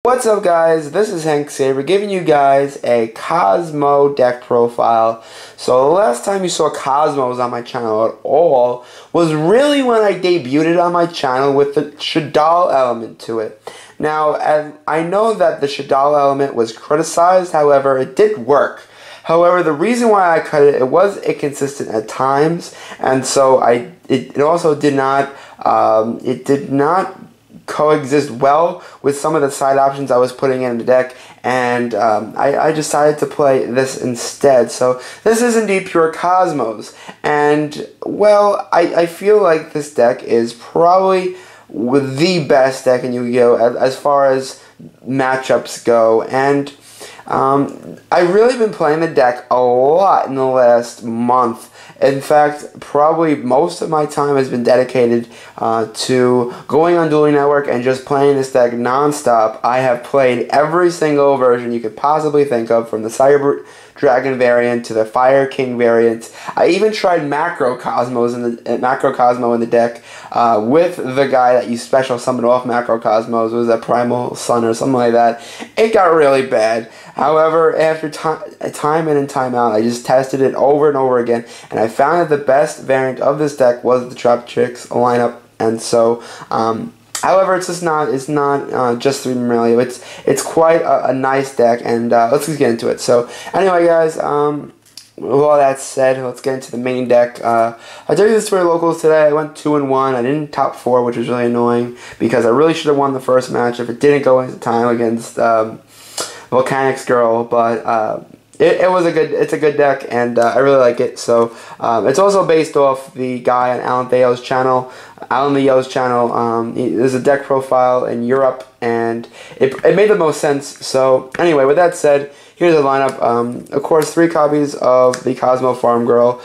What's up, guys? This is Hanx-Saber giving you guys a Kozmo deck profile. So the last time you saw Kozmos on my channel at all was really when I debuted it on my channel with the Shadal element to it. Now, I know that the Shadal element was criticized, however, it did work. However, the reason why I cut it, it was inconsistent at times, and so it also did not coexist well with some of the side options I was putting in the deck, and I decided to play this instead. So this is indeed pure Kozmos, and well, I feel like this deck is probably the best deck in Yu-Gi-Oh! As far as matchups go, and I've really been playing the deck a lot in the last month. In fact, probably most of my time has been dedicated to going on Dueling Network and just playing this deck non-stop. I have played every single version you could possibly think of, from the Cyber Dragon variant to the Fire King variant. I even tried Macro Kozmo in the deck with the guy that you special summon off Macro Kozmos. It was a Primal Sun or something like that. It got really bad. However, after time in and time out, I just tested it over and over again, and I found that the best variant of this deck was the Trap Tricks lineup. And so, however, it's not just 3 Mammalia. It's quite a nice deck, and let's just get into it. So anyway, guys, with all that said, let's get into the main deck. I did this for locals today. I went 2-1. I didn't top 4, which was really annoying because I really should have won the first match if it didn't go into time against Volcanics Girl. But it's a good deck, and I really like it. So it's also based off the guy on Alan Leo's channel. There's a deck profile in Europe, and it made the most sense. So anyway, with that said, here's the lineup. Of course, 3 copies of the Kozmo Farm Girl.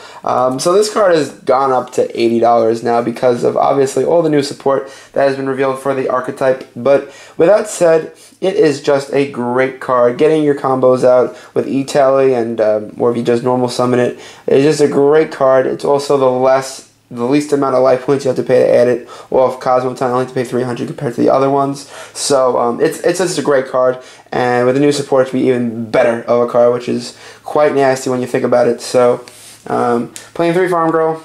So this card has gone up to $80 now because of obviously all the new support that has been revealed for the archetype. But with that said, it is just a great card. Getting your combos out with E-Tally and or if you just normal summon it, it's just a great card. It's also the least amount of life points you have to pay to add it. Well, if Kozmo Time, I only have to pay 300 compared to the other ones. So it's just a great card, and with the new support, it should be even better of a card, which is quite nasty when you think about it. So playing 3 Farm Girl.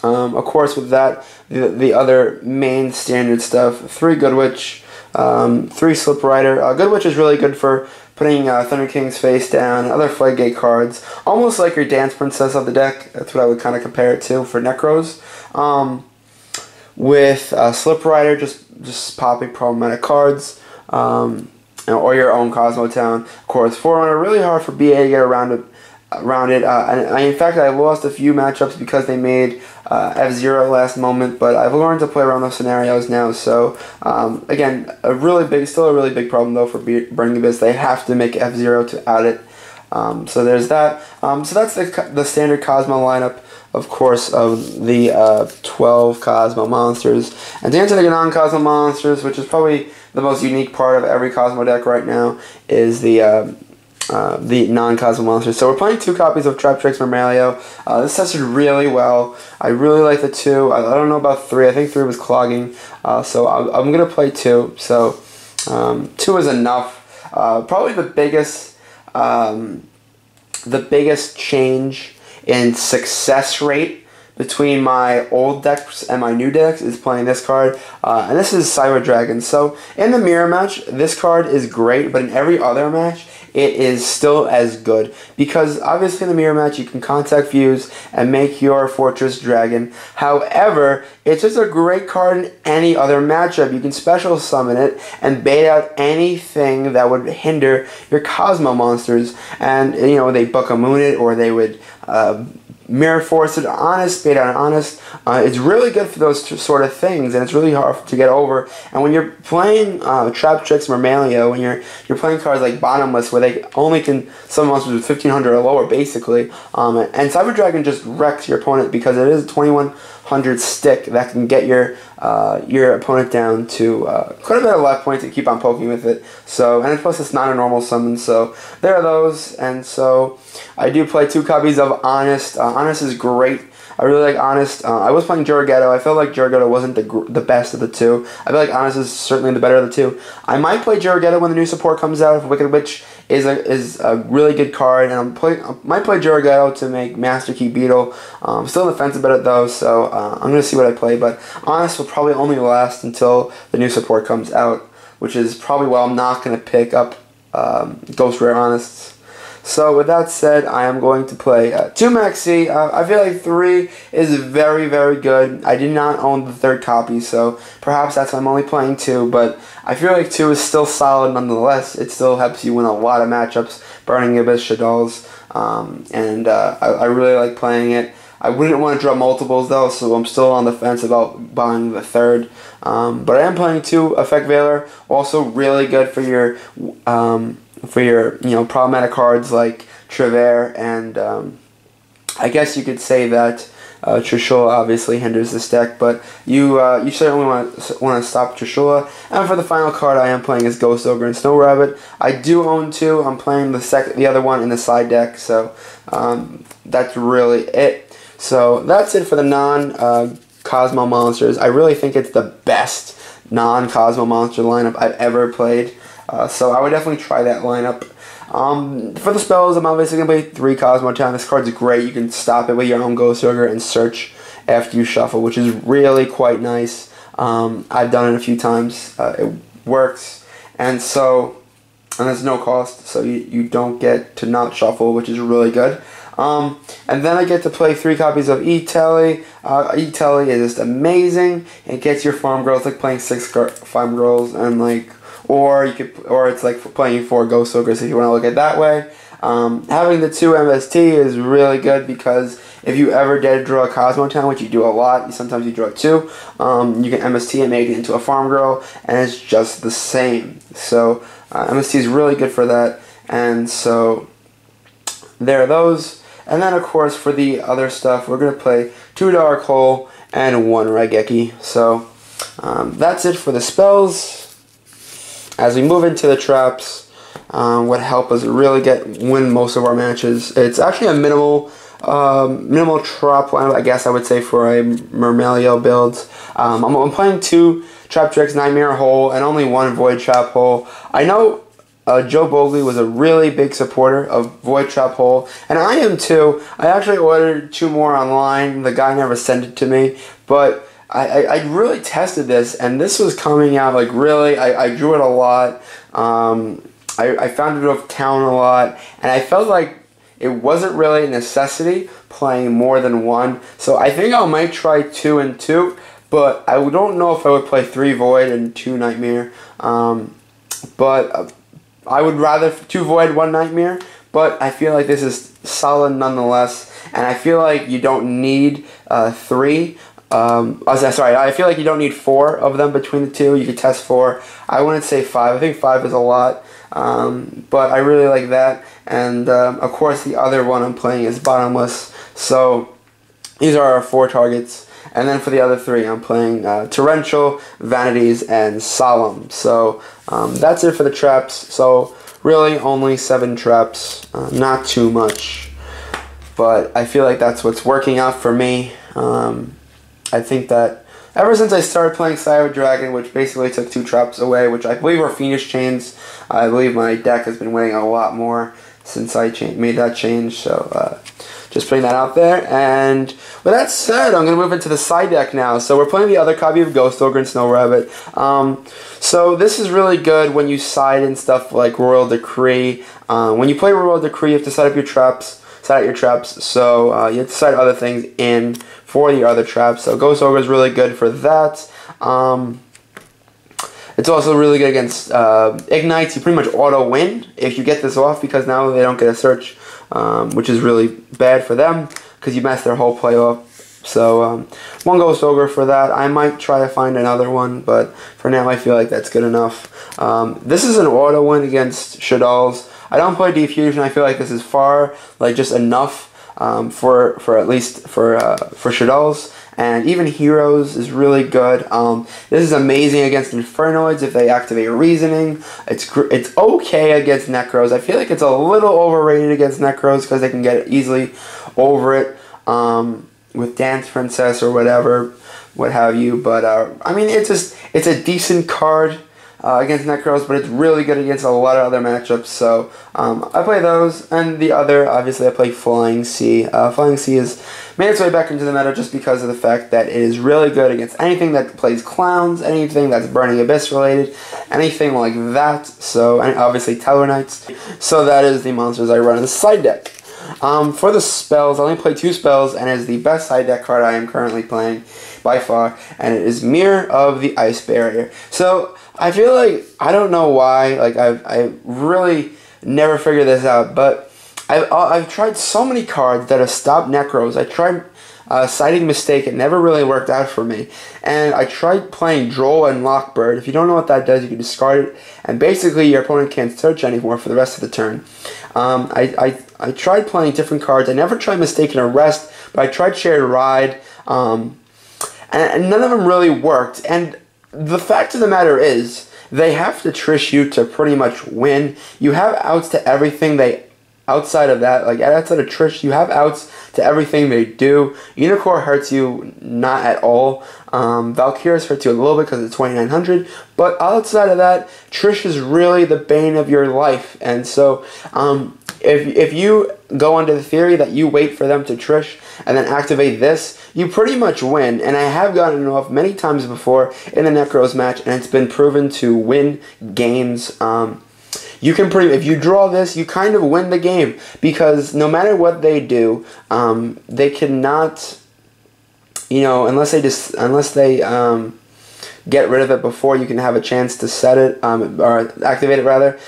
Of course, with that, the other main standard stuff: 3 Good Witch, 3 Slip Rider. Good Witch is really good for putting Thunder King's face down, other Floodgate cards, almost like your Dance Princess of the deck. That's what I would kind of compare it to for Necros. With Slip Rider, just popping problematic cards, or your own Kozmo Town. Of course, Forerunner, really hard for BA to get around it. In fact, I lost a few matchups because they made F-Zero last moment, but I've learned to play around those scenarios now. So again, still a really big problem though for Burning Abyss. They have to make F-Zero to out it. So there's that. So that's the standard Kozmo lineup, of course, of the 12 Kozmo monsters. And to answer the non-Kozmo monsters, which is probably the most unique part of every Kozmo deck right now, is the non-Kozmo monsters. So we're playing 2 copies of Trap Tricks Mammalia. This tested really well. I really like the 2. I don't know about 3. I think 3 was clogging. So I'm going to play 2. So 2 is enough. Probably the biggest change in success rate between my old decks and my new decks is playing this card, and this is Cyber Dragon. So in the mirror match, this card is great, but in every other match, it is still as good, because obviously in the mirror match you can contact fuse and make your Fortress Dragon. However, it's just a great card in any other matchup. You can special summon it and bait out anything that would hinder your Kozmo monsters, and you know, they Book a Moon it, or they would Mirror Force it, Honest, bait out Honest. It's really good for those sort of things, and it's really hard to get over. And when you're playing Trap Tricks Mammalia, when you're playing cards like Bottomless, where they only can summon monsters with 1500 or lower, basically, and Cyber Dragon just wrecks your opponent because it is a 2100 stick that can get your your opponent down to quite a bit of life points to keep on poking with it. So, and plus it's not a normal summon, so there are those. And so I do play 2 copies of Honest. Honest is great. I really like Honest. I was playing Juraghetto. I felt like Juraghetto wasn't the best of the 2. I feel like Honest is certainly the better of the 2. I might play Juraghetto when the new support comes out. If Wicked Witch is a really good card, and I might play Juraghetto to make Master Key Beetle. I'm still on the fence about it though, so I'm going to see what I play. But Honest will probably only last until the new support comes out, which is probably why I'm not going to pick up Ghost Rare Honests. So with that said, I am going to play 2 Maxi. I feel like 3 is very, very good. I did not own the 3rd copy, so perhaps that's why I'm only playing 2, but I feel like 2 is still solid nonetheless. It still helps you win a lot of matchups, Burning Abyss, Shadolls, and I really like playing it. I wouldn't want to draw multiples though, so I'm still on the fence about buying the 3rd. But I am playing 2 Effect Veiler, also really good for your problematic cards like Trevere, and I guess you could say that Trishula obviously hinders this deck, but you certainly want to stop Trishula. And for the final card I am playing is Ghost Ogre and Snow Rabbit. I do own 2. I'm playing the other one in the side deck, so that's really it. So that's it for the non-Kozmo monsters. I really think it's the best non-Kozmo monster lineup I've ever played. So I would definitely try that lineup. For the spells, I'm obviously going to play 3 Kozmo Town. This card's great. You can stop it with your own Ghost Ogre and search after you shuffle, which is really quite nice. I've done it a few times. It works. And there's no cost, so you don't get to not shuffle, which is really good. And then I get to play 3 copies of E-Telly. E-Telly is just amazing. It gets your farm girls, like playing 6 farm girls, and or it's like playing 4 Ghost Ogres if you want to look at it that way. Having the 2 MST is really good because if you ever did draw a Kozmo Town, which you do a lot, sometimes you draw 2, you can MST and make it into a farm girl, and it's just the same. So MST is really good for that, and so there are those. And then of course for the other stuff, we're going to play 2 Dark Hole and 1 Raigeki. So that's it for the spells. As we move into the traps, what help us really win most of our matches. It's actually a minimal trap lineup, I guess I would say, for a Mermelio build. I'm playing 2 Trap Tricks, Nightmare Hole, and only 1 Void Trap Hole. I know Joe Bogley was a really big supporter of Void Trap Hole, and I am too. I actually ordered 2 more online. The guy never sent it to me, but I really tested this, and this was coming out like really. I drew it a lot. I found it off town a lot, and I felt like it wasn't really a necessity playing more than 1. So I think I might try 2 and 2, but I don't know if I would play 3 Void and 2 Nightmare. But I would rather 2 Void, 1 Nightmare. But I feel like this is solid nonetheless, and I feel like you don't need 3. I feel like you don't need 4 of them between the 2. You could test 4. I wouldn't say 5. I think 5 is a lot. But I really like that. And of course the other one I'm playing is Bottomless. So these are our 4 targets. And then for the other 3 I'm playing Torrential, Vanities, and Solemn. So that's it for the traps. So really only 7 traps. Not too much. But I feel like that's what's working out for me. I think that ever since I started playing Cyber Dragon, which basically took 2 traps away, which I believe are Fiendish Chains, I believe my deck has been winning a lot more since I made that change. So just putting that out there. And with that said, I'm going to move into the side deck now. So we're playing the other copy of Ghost Ogre and Snow Rabbit. So this is really good when you side in stuff like Royal Decree. When you play Royal Decree, you have to set up your traps. Set out your traps, so you have to set other things in for the other traps. So Ghost Ogre is really good for that. It's also really good against Ignites. You pretty much auto win if you get this off, because now they don't get a search, which is really bad for them because you mess their whole play up. So 1 Ghost Ogre for that. I might try to find another one, but for now I feel like that's good enough. This is an auto win against Shadolls. I don't play Diffusion. I feel like this is far, like, just enough for at least for Shaddolls. And even Heroes is really good. This is amazing against Infernoids if they activate Reasoning. It's okay against Necros. I feel like it's a little overrated against Necros because they can get easily over it with Dance Princess or whatever, what have you. But I mean, it's a decent card against Necros, but it's really good against a lot of other matchups. So I play those, and the other, obviously, I play Flying Sea. Flying Sea has made its way back into the meta just because of the fact that it is really good against anything that plays clowns, anything that's Burning Abyss related, anything like that. So, and obviously Tellarknights. So that is the monsters I run in the side deck. For the spells, I only play 2 spells, and it is the best side deck card I am currently playing by far, and it is Mirror of the Ice Barrier. So I feel like, I don't know why, like I really never figured this out, but I've tried so many cards that have stopped Necros. I tried Sighting Mistake, it never really worked out for me. And I tried playing Droll and Lockbird. If you don't know what that does, you can discard it, and basically your opponent can't search anymore for the rest of the turn. I tried playing different cards. I never tried Mistaken Arrest, but I tried Shared Ride, and none of them really worked. And the fact of the matter is, they have to trish you to pretty much win. You have outs to everything outside of that, like outside of Trish, you have outs to everything they do. Unicorn hurts you not at all. Valkyries hurts you a little bit because it's 2900, but outside of that, Trish is really the bane of your life. And so, if you go under the theory that you wait for them to Trish and then activate this, you pretty much win. And I have gotten it off many times before in the Necros match, and it's been proven to win games. You can if you draw this, you kind of win the game, because no matter what they do, they cannot, you know, unless they get rid of it before you can have a chance to set it, or activate it rather.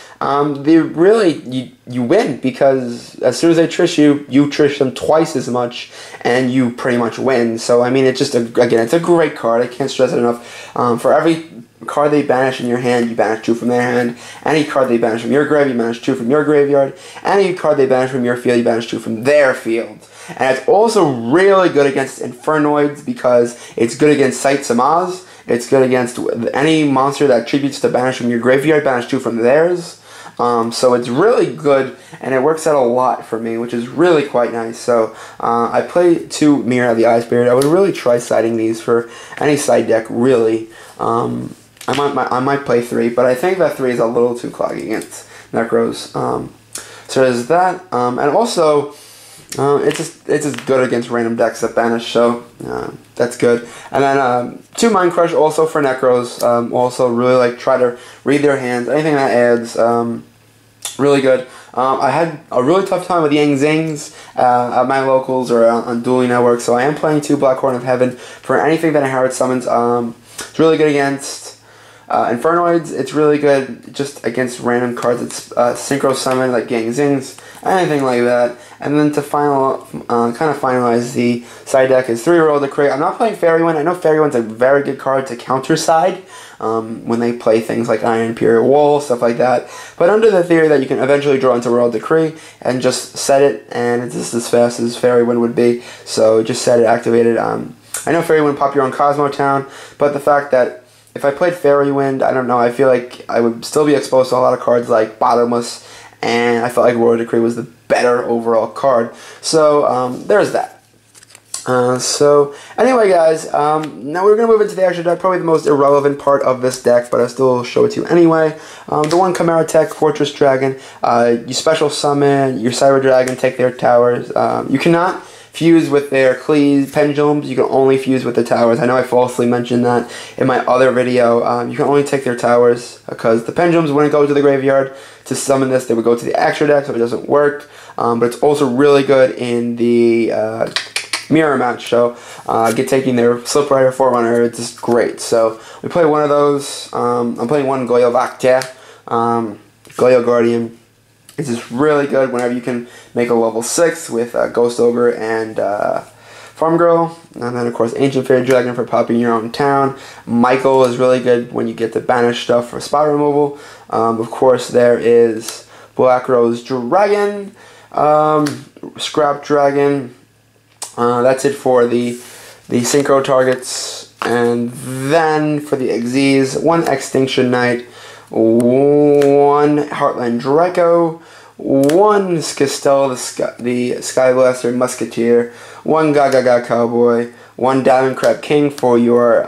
You win, because as soon as they trish you, you trish them twice as much, and you pretty much win. So I mean, it's just again, it's a great card. I can't stress it enough. For every card they banish in your hand, you banish 2 from their hand. Any card they banish from your grave, you banish 2 from your graveyard. Any card they banish from your field, you banish 2 from their field. And it's also really good against Infernoids, because it's good against Sight Samaz. It's good against any monster that attributes to banish from your graveyard, banish 2 from theirs. So it's really good, and it works out a lot for me, which is really quite nice. So I play 2 Mirror of the Ice Barrier. I would really try siding these for any side deck, really. I might play 3, but I think that 3 is a little too cloggy against Necros. So there's that, and also it's just good against random decks that banish. So that's good. And then 2 Mind Crush also for Necros. Also really like try to read their hands. Anything that adds, really good. I had a really tough time with Yang Zings at my locals or on Dueling Network. So I am playing 2 Black Horn of Heaven for anything that inherits summons. It's really good against Infernoids. It's really good just against random cards. It's synchro summon like Yang Zings, anything like that. And then to kind of finalize the side deck is 3 Roll Decree. I'm not playing Fairy Wind. I know Fairy Wind's a very good card to counter side when they play things like Iron Imperial Wall, stuff like that. But under the theory that you can eventually draw into Royal Decree and just set it, and it's just as fast as Fairy Wind would be. So just set it, activate it. I know Fairy Wind pop your own Kozmo Town, but the fact that if I played Fairy Wind, I don't know, I feel like I would still be exposed to a lot of cards like Bottomless, and I felt like Royal Decree was the better overall card. So there's that. So anyway, guys, now we're going to move into the actual deck, probably the most irrelevant part of this deck, but I'll still show it to you anyway. The 1 Chimera Tech, Fortress Dragon, you special summon your Cyber Dragon, take their towers. You cannot fuse with their Cleese pendulums. You can only fuse with the towers. I know I falsely mentioned that in my other video. You can only take their towers because the pendulums wouldn't go to the graveyard to summon this. They would go to the extra deck, so it doesn't work. But it's also really good in the mirror match. So taking their Slip Rider Forerunner, it's just great. So we play 1 of those. I'm playing 1 Goyo Vaktia, Goyo Guardian. It's just really good whenever you can make a level 6 with Ghost Ogre and Farm Girl. And then, of course, Ancient Fairy Dragon for popping your own town. Michael is really good when you get to banish stuff for spot removal. Of course, there is Black Rose Dragon. Scrap Dragon. That's it for the synchro targets. And then for the XZs, 1 Extinction Knight, 1 Heartland Draco, 1 Skistel, the Sky Blaster Musketeer, 1 Gaga Cowboy, 1 Diamond Crab King for your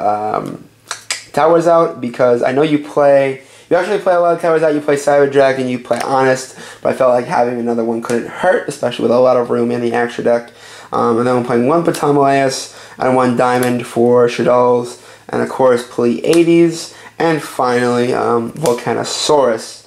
Towers Out, because I know you actually play a lot of Towers Out. You play Cyber Dragon, you play Honest, but I felt like having another one couldn't hurt, especially with a lot of room in the extra deck. And then I'm playing 1 Patamalayas and 1 Diamond for Shaddolls, and of course Pleiades, and finally Volcanosaurus.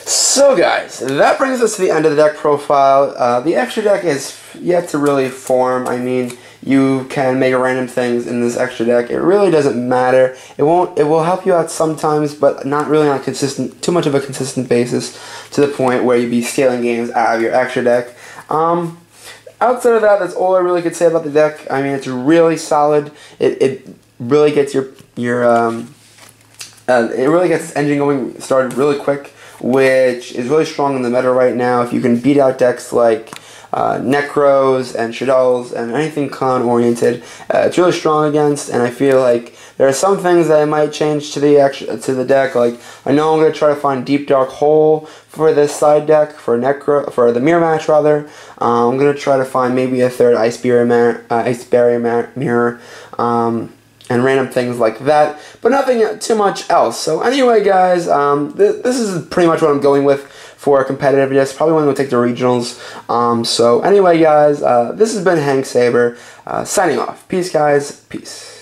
So guys, that brings us to the end of the deck profile. The extra deck is yet to really form. I mean, you can make random things in this extra deck. It really doesn't matter. It will help you out sometimes, but not really on too much of a consistent basis, to the point where you'd be scaling games out of your extra deck. Outside of that, that's all I really could say about the deck. I mean, it's really solid. It really gets it really gets its engine going started really quick, which is really strong in the meta right now. If you can beat out decks like Necros and Shaddolls and anything con oriented, it's really strong against. And I feel like there are some things that I might change to the deck. Like, I know I'm gonna try to find Deep Dark Hole for this side deck for the mirror match rather. I'm gonna try to find maybe a 3rd Ice Barrier mirror. And random things like that, but nothing too much else. So anyway, guys, this is pretty much what I'm going with for competitiveness. Probably want to take the regionals. So anyway, guys, this has been Hanx-Saber signing off. Peace, guys. Peace.